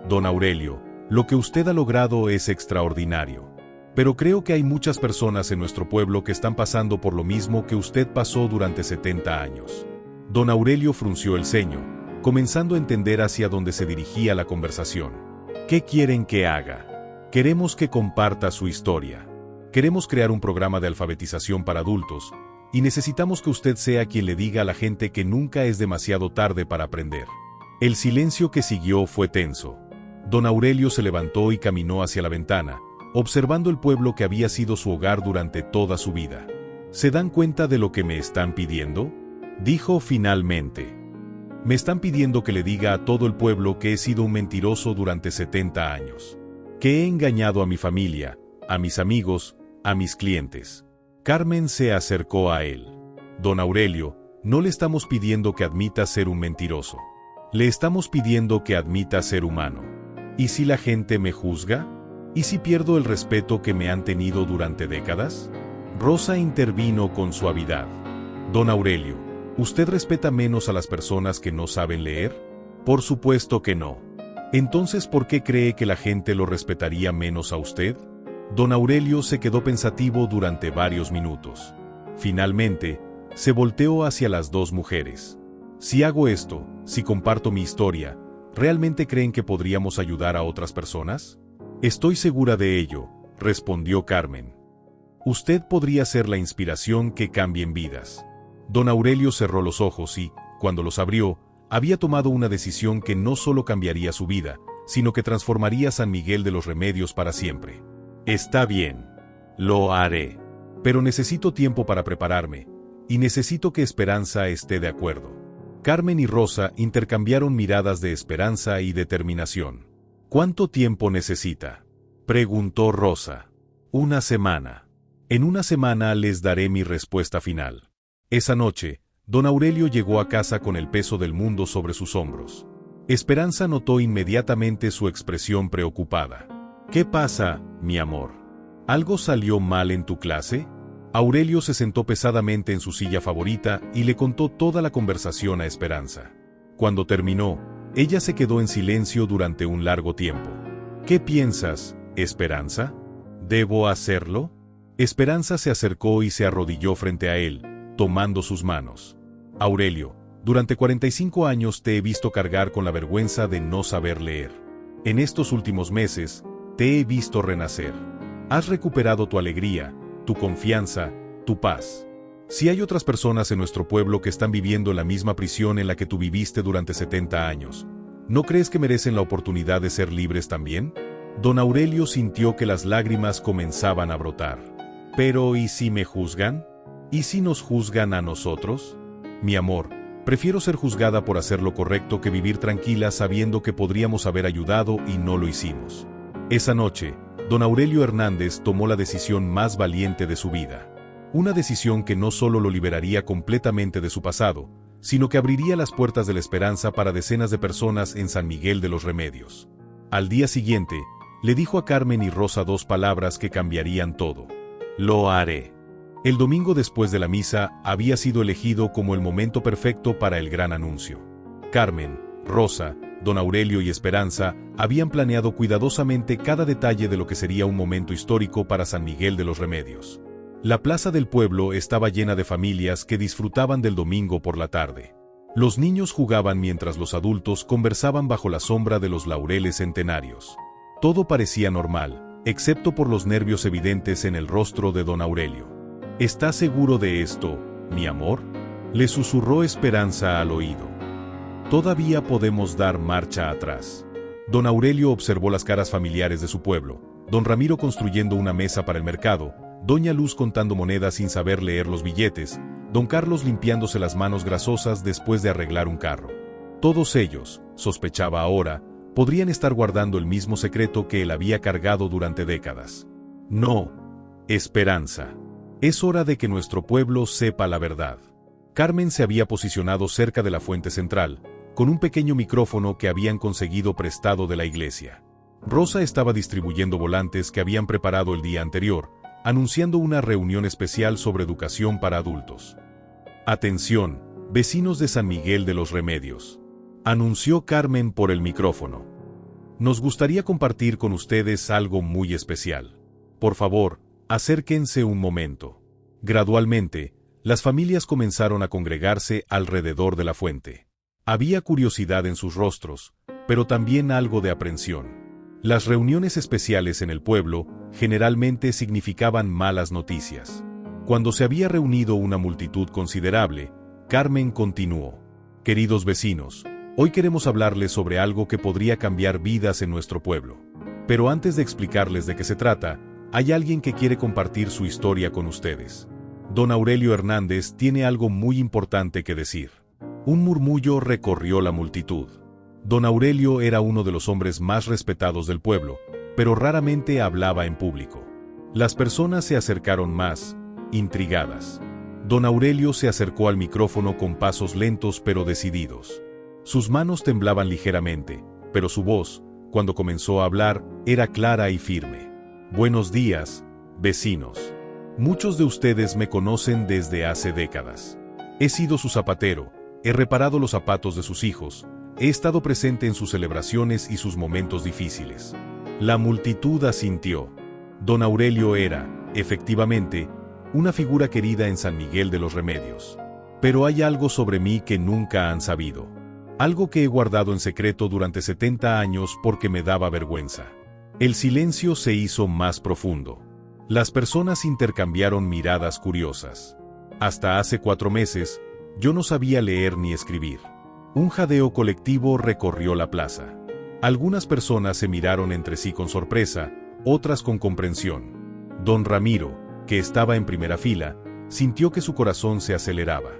Don Aurelio, lo que usted ha logrado es extraordinario. Pero creo que hay muchas personas en nuestro pueblo que están pasando por lo mismo que usted pasó durante 70 años. Don Aurelio frunció el ceño, comenzando a entender hacia dónde se dirigía la conversación. ¿Qué quieren que haga? Queremos que comparta su historia. Queremos crear un programa de alfabetización para adultos, y necesitamos que usted sea quien le diga a la gente que nunca es demasiado tarde para aprender. El silencio que siguió fue tenso. Don Aurelio se levantó y caminó hacia la ventana, observando el pueblo que había sido su hogar durante toda su vida. ¿Se dan cuenta de lo que me están pidiendo?, dijo finalmente. Me están pidiendo que le diga a todo el pueblo que he sido un mentiroso durante 70 años. Que he engañado a mi familia, a mis amigos, a mis clientes. Carmen se acercó a él. Don Aurelio, no le estamos pidiendo que admita ser un mentiroso. Le estamos pidiendo que admita ser humano. ¿Y si la gente me juzga? ¿Y si pierdo el respeto que me han tenido durante décadas? Rosa intervino con suavidad. Don Aurelio, ¿usted respeta menos a las personas que no saben leer? Por supuesto que no. Entonces, ¿por qué cree que la gente lo respetaría menos a usted? Don Aurelio se quedó pensativo durante varios minutos. Finalmente, se volteó hacia las dos mujeres. Si hago esto, si comparto mi historia, ¿realmente creen que podríamos ayudar a otras personas? Estoy segura de ello, respondió Carmen. Usted podría ser la inspiración que cambien vidas. Don Aurelio cerró los ojos y, cuando los abrió, había tomado una decisión que no solo cambiaría su vida, sino que transformaría San Miguel de los Remedios para siempre. Está bien. Lo haré. Pero necesito tiempo para prepararme, y necesito que Esperanza esté de acuerdo. Carmen y Rosa intercambiaron miradas de esperanza y determinación. ¿Cuánto tiempo necesita?, preguntó Rosa. 1 semana. En 1 semana les daré mi respuesta final. Esa noche, don Aurelio llegó a casa con el peso del mundo sobre sus hombros. Esperanza notó inmediatamente su expresión preocupada. ¿Qué pasa, mi amor? ¿Algo salió mal en tu clase? Aurelio se sentó pesadamente en su silla favorita y le contó toda la conversación a Esperanza. Cuando terminó, ella se quedó en silencio durante un largo tiempo. ¿Qué piensas, Esperanza? ¿Debo hacerlo? Esperanza se acercó y se arrodilló frente a él, tomando sus manos. Aurelio, durante 45 años te he visto cargar con la vergüenza de no saber leer. En estos últimos meses, te he visto renacer. Has recuperado tu alegría, tu confianza, tu paz. Si hay otras personas en nuestro pueblo que están viviendo en la misma prisión en la que tú viviste durante 70 años, ¿no crees que merecen la oportunidad de ser libres también? Don Aurelio sintió que las lágrimas comenzaban a brotar. Pero ¿y si me juzgan? ¿Y si nos juzgan a nosotros? Mi amor, prefiero ser juzgada por hacer lo correcto que vivir tranquila sabiendo que podríamos haber ayudado y no lo hicimos. Esa noche, Don Aurelio Hernández tomó la decisión más valiente de su vida. Una decisión que no solo lo liberaría completamente de su pasado, sino que abriría las puertas de la esperanza para decenas de personas en San Miguel de los Remedios. Al día siguiente, le dijo a Carmen y Rosa dos palabras que cambiarían todo. Lo haré. El domingo después de la misa había sido elegido como el momento perfecto para el gran anuncio. Carmen, Rosa, Don Aurelio y Esperanza habían planeado cuidadosamente cada detalle de lo que sería un momento histórico para San Miguel de los Remedios. La plaza del pueblo estaba llena de familias que disfrutaban del domingo por la tarde. Los niños jugaban mientras los adultos conversaban bajo la sombra de los laureles centenarios. Todo parecía normal, excepto por los nervios evidentes en el rostro de Don Aurelio. ¿Estás seguro de esto, mi amor?, le susurró Esperanza al oído. Todavía podemos dar marcha atrás. Don Aurelio observó las caras familiares de su pueblo, Don Ramiro construyendo una mesa para el mercado, Doña Luz contando monedas sin saber leer los billetes, Don Carlos limpiándose las manos grasosas después de arreglar un carro. Todos ellos, sospechaba ahora, podrían estar guardando el mismo secreto que él había cargado durante décadas. No, Esperanza. Es hora de que nuestro pueblo sepa la verdad. Carmen se había posicionado cerca de la fuente central, con un pequeño micrófono que habían conseguido prestado de la iglesia. Rosa estaba distribuyendo volantes que habían preparado el día anterior, anunciando una reunión especial sobre educación para adultos. Atención, vecinos de San Miguel de los Remedios, anunció Carmen por el micrófono. Nos gustaría compartir con ustedes algo muy especial. Por favor, acérquense un momento. Gradualmente, las familias comenzaron a congregarse alrededor de la fuente. Había curiosidad en sus rostros, pero también algo de aprensión. Las reuniones especiales en el pueblo generalmente significaban malas noticias. Cuando se había reunido una multitud considerable, Carmen continuó. Queridos vecinos, hoy queremos hablarles sobre algo que podría cambiar vidas en nuestro pueblo. Pero antes de explicarles de qué se trata, hay alguien que quiere compartir su historia con ustedes. Don Aurelio Hernández tiene algo muy importante que decir. Un murmullo recorrió la multitud. Don Aurelio era uno de los hombres más respetados del pueblo, pero raramente hablaba en público. Las personas se acercaron más, intrigadas. Don Aurelio se acercó al micrófono con pasos lentos pero decididos. Sus manos temblaban ligeramente, pero su voz, cuando comenzó a hablar, era clara y firme. Buenos días, vecinos. Muchos de ustedes me conocen desde hace décadas. He sido su zapatero, he reparado los zapatos de sus hijos, he estado presente en sus celebraciones y sus momentos difíciles. La multitud asintió. Don Aurelio era, efectivamente, una figura querida en San Miguel de los Remedios. Pero hay algo sobre mí que nunca han sabido. Algo que he guardado en secreto durante 70 años porque me daba vergüenza. El silencio se hizo más profundo. Las personas intercambiaron miradas curiosas. Hasta hace 4 meses, yo no sabía leer ni escribir. Un jadeo colectivo recorrió la plaza. Algunas personas se miraron entre sí con sorpresa, otras con comprensión. Don Ramiro, que estaba en primera fila, sintió que su corazón se aceleraba.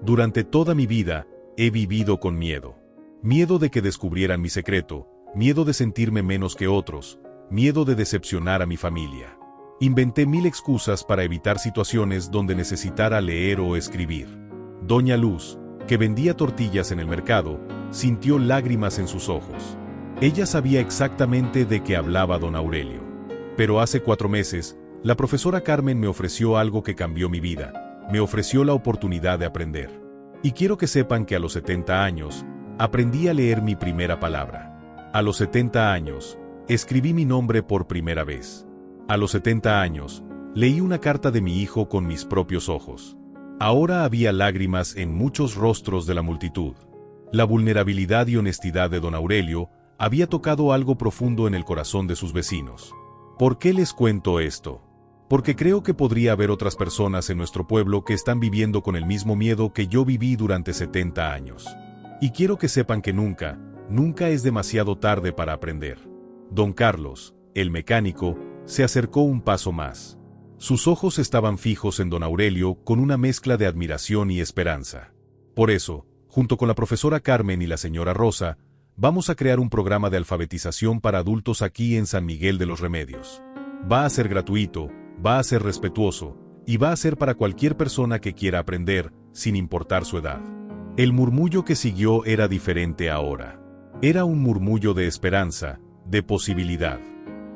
Durante toda mi vida, he vivido con miedo. Miedo de que descubrieran mi secreto, miedo de sentirme menos que otros, miedo de decepcionar a mi familia. Inventé 1000 excusas para evitar situaciones donde necesitara leer o escribir. Doña Luz, que vendía tortillas en el mercado, sintió lágrimas en sus ojos. Ella sabía exactamente de qué hablaba don Aurelio. Pero hace 4 meses, la profesora Carmen me ofreció algo que cambió mi vida. Me ofreció la oportunidad de aprender. Y quiero que sepan que a los 70 años, aprendí a leer mi primera palabra. A los 70 años, escribí mi nombre por primera vez. A los 70 años, leí una carta de mi hijo con mis propios ojos. Ahora había lágrimas en muchos rostros de la multitud. La vulnerabilidad y honestidad de don Aurelio había tocado algo profundo en el corazón de sus vecinos. ¿Por qué les cuento esto? Porque creo que podría haber otras personas en nuestro pueblo que están viviendo con el mismo miedo que yo viví durante 70 años. Y quiero que sepan que nunca es demasiado tarde para aprender. Don Carlos, el mecánico, se acercó un paso más. Sus ojos estaban fijos en don Aurelio con una mezcla de admiración y esperanza. Por eso, junto con la profesora Carmen y la señora Rosa, Vamos a crear un programa de alfabetización para adultos aquí en San Miguel de los Remedios. Va a ser gratuito, va a ser respetuoso, y va a ser para cualquier persona que quiera aprender, sin importar su edad. El murmullo que siguió era diferente ahora. Era un murmullo de esperanza, de posibilidad.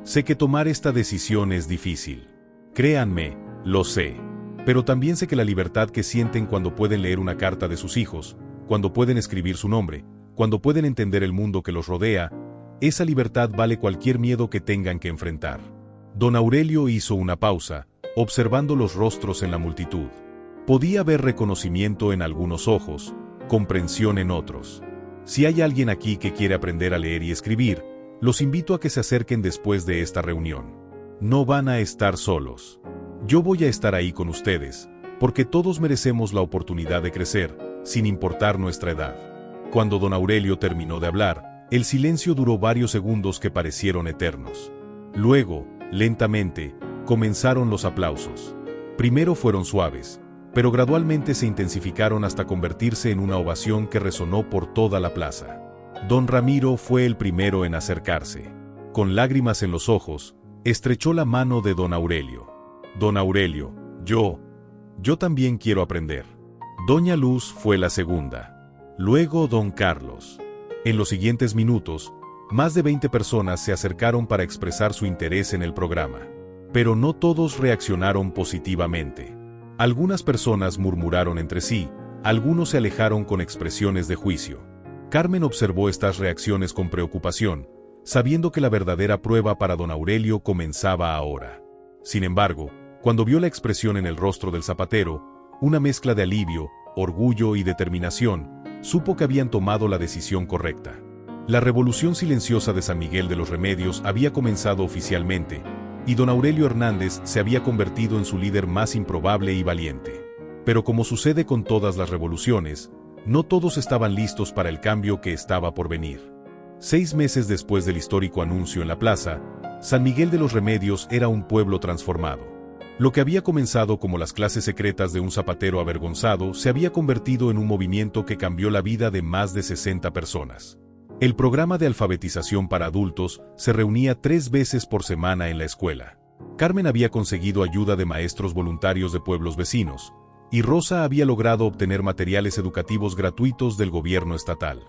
Sé que tomar esta decisión es difícil. Créanme, lo sé. Pero también sé que la libertad que sienten cuando pueden leer una carta de sus hijos, cuando pueden escribir su nombre, cuando pueden entender el mundo que los rodea, esa libertad vale cualquier miedo que tengan que enfrentar. Don Aurelio hizo una pausa, observando los rostros en la multitud. Podía ver reconocimiento en algunos ojos, comprensión en otros. Si hay alguien aquí que quiere aprender a leer y escribir, los invito a que se acerquen después de esta reunión. No van a estar solos. Yo voy a estar ahí con ustedes, porque todos merecemos la oportunidad de crecer, sin importar nuestra edad. Cuando don Aurelio terminó de hablar, el silencio duró varios segundos que parecieron eternos. Luego, lentamente, comenzaron los aplausos. Primero fueron suaves, pero gradualmente se intensificaron hasta convertirse en una ovación que resonó por toda la plaza. Don Ramiro fue el primero en acercarse. Con lágrimas en los ojos, estrechó la mano de don Aurelio. Don Aurelio, yo también quiero aprender. Doña Luz fue la segunda. Luego don Carlos. En los siguientes minutos, más de 20 personas se acercaron para expresar su interés en el programa. Pero no todos reaccionaron positivamente. Algunas personas murmuraron entre sí, algunos se alejaron con expresiones de juicio. Carmen observó estas reacciones con preocupación, sabiendo que la verdadera prueba para don Aurelio comenzaba ahora. Sin embargo, cuando vio la expresión en el rostro del zapatero, una mezcla de alivio, orgullo y determinación, supo que habían tomado la decisión correcta. La revolución silenciosa de San Miguel de los Remedios había comenzado oficialmente, y don Aurelio Hernández se había convertido en su líder más improbable y valiente. Pero como sucede con todas las revoluciones, no todos estaban listos para el cambio que estaba por venir. 6 meses después del histórico anuncio en la plaza, San Miguel de los Remedios era un pueblo transformado. Lo que había comenzado como las clases secretas de un zapatero avergonzado se había convertido en un movimiento que cambió la vida de más de 60 personas. El programa de alfabetización para adultos se reunía 3 veces por semana en la escuela. Carmen había conseguido ayuda de maestros voluntarios de pueblos vecinos, y Rosa había logrado obtener materiales educativos gratuitos del gobierno estatal.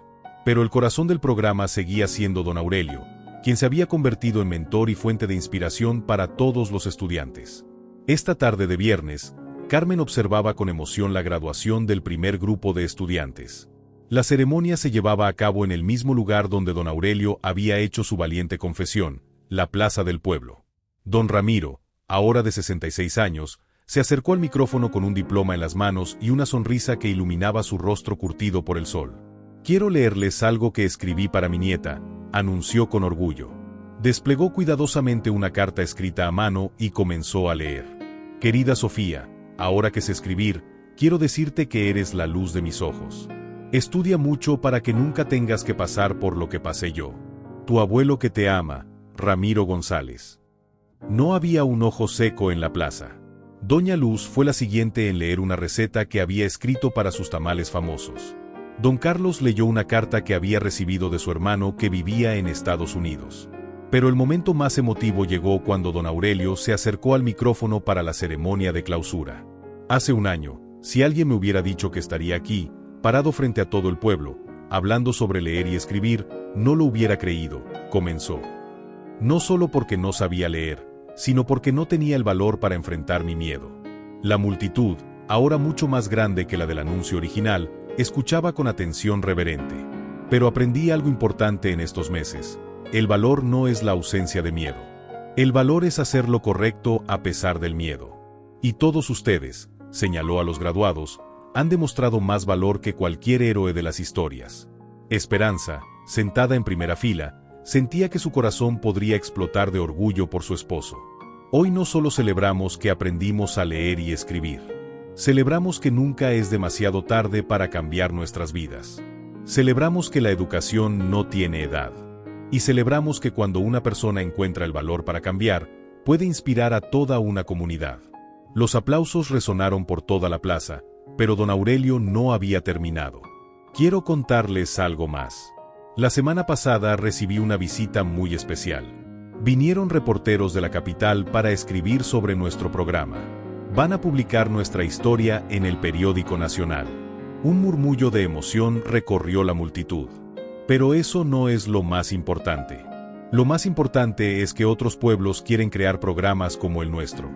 Pero el corazón del programa seguía siendo don Aurelio, quien se había convertido en mentor y fuente de inspiración para todos los estudiantes. Esta tarde de viernes, Carmen observaba con emoción la graduación del primer grupo de estudiantes. La ceremonia se llevaba a cabo en el mismo lugar donde don Aurelio había hecho su valiente confesión, la plaza del pueblo. Don Ramiro, ahora de 66 años, se acercó al micrófono con un diploma en las manos y una sonrisa que iluminaba su rostro curtido por el sol. «Quiero leerles algo que escribí para mi nieta», anunció con orgullo. Desplegó cuidadosamente una carta escrita a mano y comenzó a leer. «Querida Sofía, ahora que sé escribir, quiero decirte que eres la luz de mis ojos. Estudia mucho para que nunca tengas que pasar por lo que pasé yo. Tu abuelo que te ama, Ramiro González». No había un ojo seco en la plaza. Doña Luz fue la siguiente en leer una receta que había escrito para sus tamales famosos. Don Carlos leyó una carta que había recibido de su hermano que vivía en Estados Unidos. Pero el momento más emotivo llegó cuando don Aurelio se acercó al micrófono para la ceremonia de clausura. Hace un año, si alguien me hubiera dicho que estaría aquí, parado frente a todo el pueblo, hablando sobre leer y escribir, no lo hubiera creído, comenzó. No solo porque no sabía leer, sino porque no tenía el valor para enfrentar mi miedo. La multitud, ahora mucho más grande que la del anuncio original, escuchaba con atención reverente. Pero aprendí algo importante en estos meses. El valor no es la ausencia de miedo. El valor es hacer lo correcto a pesar del miedo. Y todos ustedes, señaló a los graduados, han demostrado más valor que cualquier héroe de las historias. Esperanza, sentada en primera fila, sentía que su corazón podría explotar de orgullo por su esposo. Hoy no solo celebramos que aprendimos a leer y escribir. Celebramos que nunca es demasiado tarde para cambiar nuestras vidas. Celebramos que la educación no tiene edad. Y celebramos que cuando una persona encuentra el valor para cambiar, puede inspirar a toda una comunidad. Los aplausos resonaron por toda la plaza, pero don Aurelio no había terminado. Quiero contarles algo más. La semana pasada recibí una visita muy especial. Vinieron reporteros de la capital para escribir sobre nuestro programa. Van a publicar nuestra historia en el periódico nacional. Un murmullo de emoción recorrió la multitud. Pero eso no es lo más importante. Lo más importante es que otros pueblos quieren crear programas como el nuestro.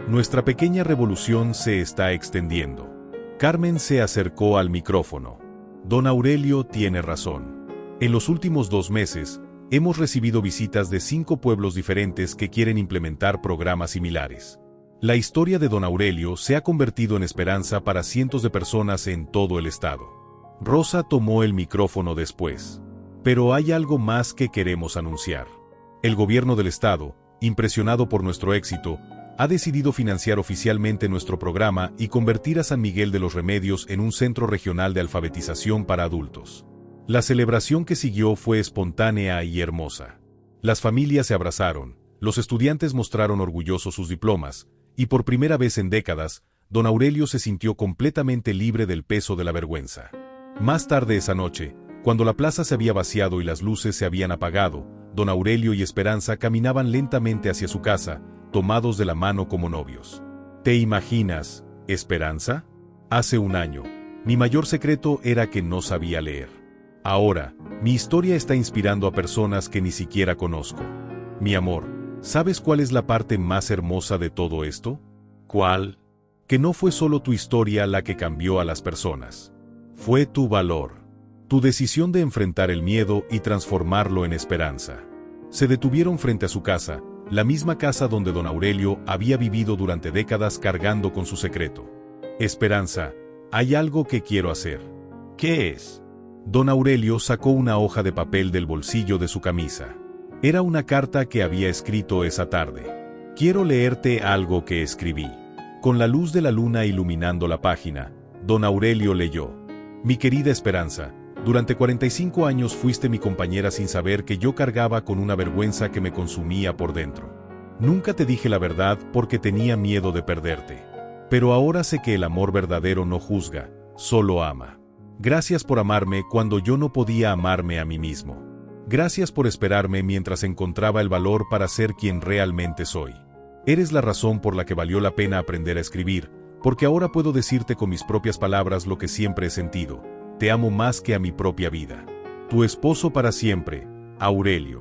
Nuestra pequeña revolución se está extendiendo. Carmen se acercó al micrófono. Don Aurelio tiene razón. En los últimos 2 meses, hemos recibido visitas de 5 pueblos diferentes que quieren implementar programas similares. La historia de Don Aurelio se ha convertido en esperanza para cientos de personas en todo el estado. Rosa tomó el micrófono después. Pero hay algo más que queremos anunciar. El gobierno del estado, impresionado por nuestro éxito, ha decidido financiar oficialmente nuestro programa y convertir a San Miguel de los Remedios en un centro regional de alfabetización para adultos. La celebración que siguió fue espontánea y hermosa. Las familias se abrazaron, los estudiantes mostraron orgullosos sus diplomas, y por primera vez en décadas, Don Aurelio se sintió completamente libre del peso de la vergüenza. Más tarde esa noche, cuando la plaza se había vaciado y las luces se habían apagado, Don Aurelio y Esperanza caminaban lentamente hacia su casa, tomados de la mano como novios. ¿Te imaginas, Esperanza? Hace un año, mi mayor secreto era que no sabía leer. Ahora, mi historia está inspirando a personas que ni siquiera conozco. Mi amor, ¿sabes cuál es la parte más hermosa de todo esto? ¿Cuál? Que no fue solo tu historia la que cambió a las personas. Fue tu valor. Tu decisión de enfrentar el miedo y transformarlo en esperanza. Se detuvieron frente a su casa, la misma casa donde Don Aurelio había vivido durante décadas cargando con su secreto. Esperanza, hay algo que quiero hacer. ¿Qué es? Don Aurelio sacó una hoja de papel del bolsillo de su camisa. Era una carta que había escrito esa tarde. Quiero leerte algo que escribí. Con la luz de la luna iluminando la página, Don Aurelio leyó. Mi querida Esperanza, durante 45 años fuiste mi compañera sin saber que yo cargaba con una vergüenza que me consumía por dentro. Nunca te dije la verdad porque tenía miedo de perderte. Pero ahora sé que el amor verdadero no juzga, solo ama. Gracias por amarme cuando yo no podía amarme a mí mismo. Gracias por esperarme mientras encontraba el valor para ser quien realmente soy. Eres la razón por la que valió la pena aprender a escribir, porque ahora puedo decirte con mis propias palabras lo que siempre he sentido. Te amo más que a mi propia vida. Tu esposo para siempre, Aurelio.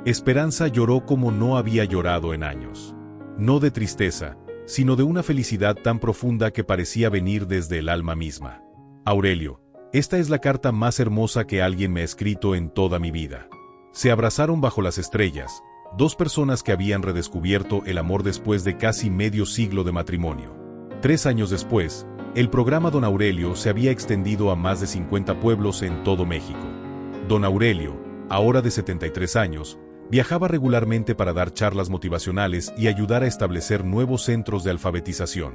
Esperanza lloró como no había llorado en años. No de tristeza, sino de una felicidad tan profunda que parecía venir desde el alma misma. Aurelio, esta es la carta más hermosa que alguien me ha escrito en toda mi vida. Se abrazaron bajo las estrellas, 2 personas que habían redescubierto el amor después de casi medio siglo de matrimonio. 3 años después, el programa Don Aurelio se había extendido a más de 50 pueblos en todo México. Don Aurelio, ahora de 73 años, viajaba regularmente para dar charlas motivacionales y ayudar a establecer nuevos centros de alfabetización.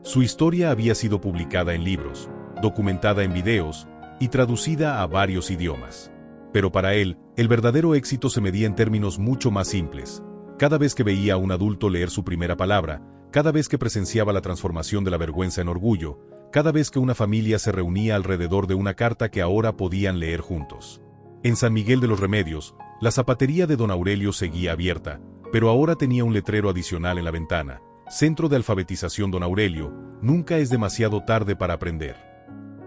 Su historia había sido publicada en libros, documentada en videos y traducida a varios idiomas. Pero para él, el verdadero éxito se medía en términos mucho más simples. Cada vez que veía a un adulto leer su primera palabra, cada vez que presenciaba la transformación de la vergüenza en orgullo, cada vez que una familia se reunía alrededor de una carta que ahora podían leer juntos. En San Miguel de los Remedios, la zapatería de Don Aurelio seguía abierta, pero ahora tenía un letrero adicional en la ventana. Centro de Alfabetización Don Aurelio, nunca es demasiado tarde para aprender.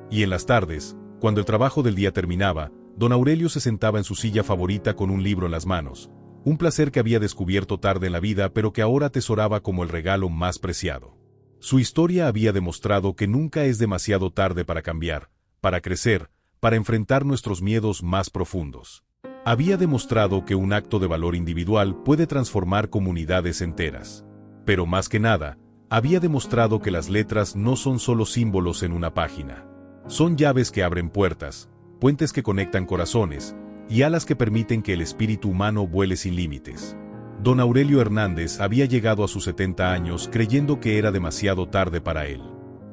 Y en las tardes, cuando el trabajo del día terminaba, Don Aurelio se sentaba en su silla favorita con un libro en las manos. Un placer que había descubierto tarde en la vida pero que ahora atesoraba como el regalo más preciado. Su historia había demostrado que nunca es demasiado tarde para cambiar, para crecer, para enfrentar nuestros miedos más profundos. Había demostrado que un acto de valor individual puede transformar comunidades enteras. Pero más que nada, había demostrado que las letras no son solo símbolos en una página. Son llaves que abren puertas, puentes que conectan corazones, y alas que permiten que el espíritu humano vuele sin límites. Don Aurelio Hernández había llegado a sus 70 años creyendo que era demasiado tarde para él.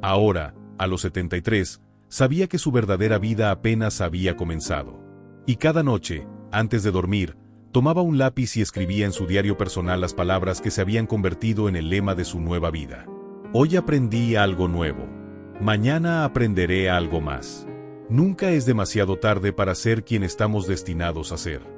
Ahora, a los 73, sabía que su verdadera vida apenas había comenzado. Y cada noche, antes de dormir, tomaba un lápiz y escribía en su diario personal las palabras que se habían convertido en el lema de su nueva vida. Hoy aprendí algo nuevo. Mañana aprenderé algo más. Nunca es demasiado tarde para ser quien estamos destinados a ser.